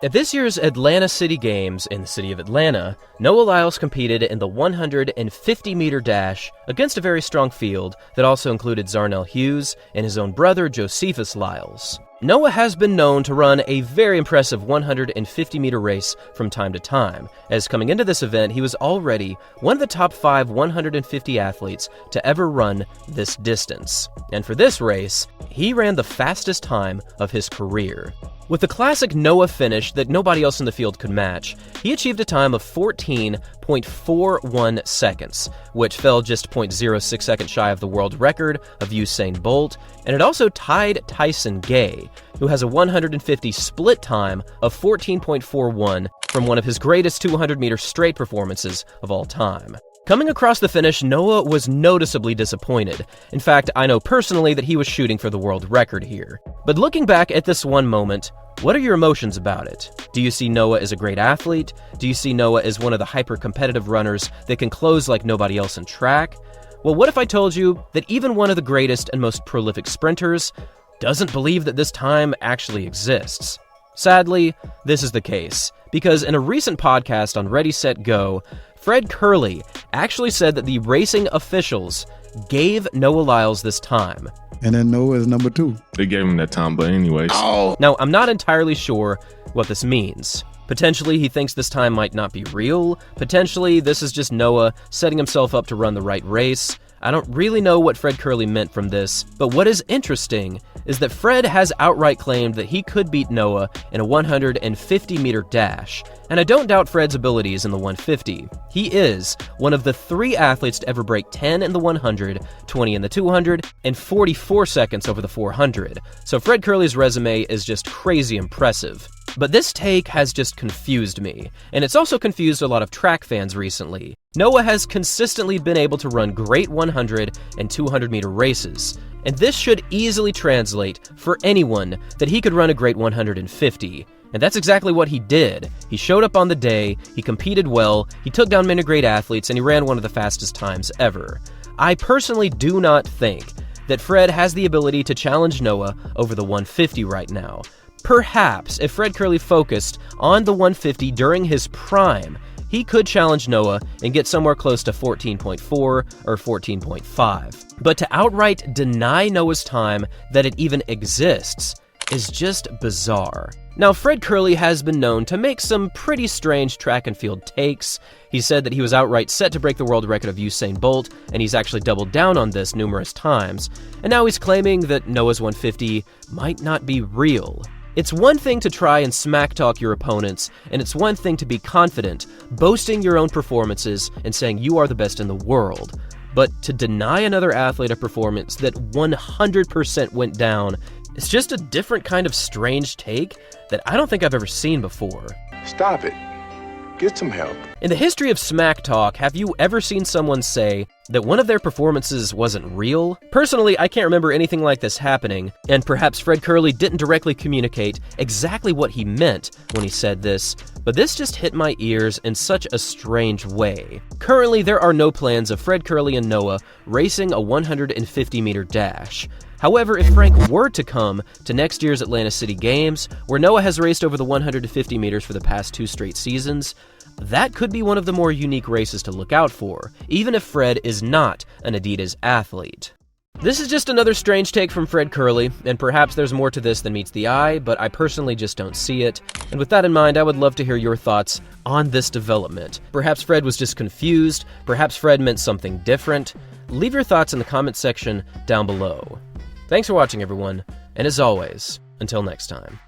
At this year's Atlanta City Games in the city of Atlanta, Noah Lyles competed in the 150-meter dash against a very strong field that also included Zarnell Hughes and his own brother, Josephus Lyles. Noah has been known to run a very impressive 150-meter race from time to time, as coming into this event, he was already one of the top 5 150 athletes to ever run this distance. And for this race, he ran the fastest time of his career. With the classic Noah finish that nobody else in the field could match, he achieved a time of 14.41 seconds, which fell just 0.06 seconds shy of the world record of Usain Bolt, and it also tied Tyson Gay, who has a 150 split time of 14.41 from one of his greatest 200-meter straight performances of all time. Coming across the finish, Noah was noticeably disappointed. In fact, I know personally that he was shooting for the world record here. But looking back at this one moment, what are your emotions about it? Do you see Noah as a great athlete? Do you see Noah as one of the hyper-competitive runners that can close like nobody else in track? Well, what if I told you that even one of the greatest and most prolific sprinters doesn't believe that this time actually exists? Sadly, this is the case, because in a recent podcast on Ready, Set, Go, Fred Kerley actually said that the racing officials gave Noah Lyles this time. And then Noah is number 2. They gave him that time, but anyways. Oh. Now, I'm not entirely sure what this means. Potentially, he thinks this time might not be real. Potentially, this is just Noah setting himself up to run the right race. I don't really know what Fred Kerley meant from this, but what is interesting is that Fred has outright claimed that he could beat Noah in a 150-meter dash, and I don't doubt Fred's abilities in the 150. He is one of the 3 athletes to ever break 10 in the 100, 20 in the 200, and 44 seconds over the 400, so Fred Kerley's resume is just crazy impressive. But this take has just confused me, and it's also confused a lot of track fans recently. Noah has consistently been able to run great 100 and 200-meter races, and this should easily translate for anyone that he could run a great 150. And that's exactly what he did. He showed up on the day, he competed well, he took down many great athletes, and he ran one of the fastest times ever. I personally do not think that Fred has the ability to challenge Noah over the 150 right now. Perhaps if Fred Kerley focused on the 150 during his prime, he could challenge Noah and get somewhere close to 14.4 or 14.5. But to outright deny Noah's time that it even exists is just bizarre. Now, Fred Kerley has been known to make some pretty strange track and field takes. He said that he was outright set to break the world record of Usain Bolt, and he's actually doubled down on this numerous times. And now he's claiming that Noah's 150 might not be real. It's one thing to try and smack-talk your opponents, and it's one thing to be confident, boasting your own performances and saying you are the best in the world. But to deny another athlete a performance that 100% went down is just a different kind of strange take that I don't think I've ever seen before. Stop it. Get some help. In the history of smack talk, have you ever seen someone say that one of their performances wasn't real? Personally, I can't remember anything like this happening, and perhaps Fred Kerley didn't directly communicate exactly what he meant when he said this, but this just hit my ears in such a strange way. Currently, there are no plans of Fred Kerley and Noah racing a 150-meter dash. However, if Frank were to come to next year's Atlanta City Games, where Noah has raced over the 150 meters for the past 2 straight seasons, that could be one of the more unique races to look out for, even if Fred is not an Adidas athlete. This is just another strange take from Fred Kerley, and perhaps there's more to this than meets the eye, but I personally just don't see it. And with that in mind, I would love to hear your thoughts on this development. Perhaps Fred was just confused, perhaps Fred meant something different. Leave your thoughts in the comments section down below. Thanks for watching, everyone, and as always, until next time.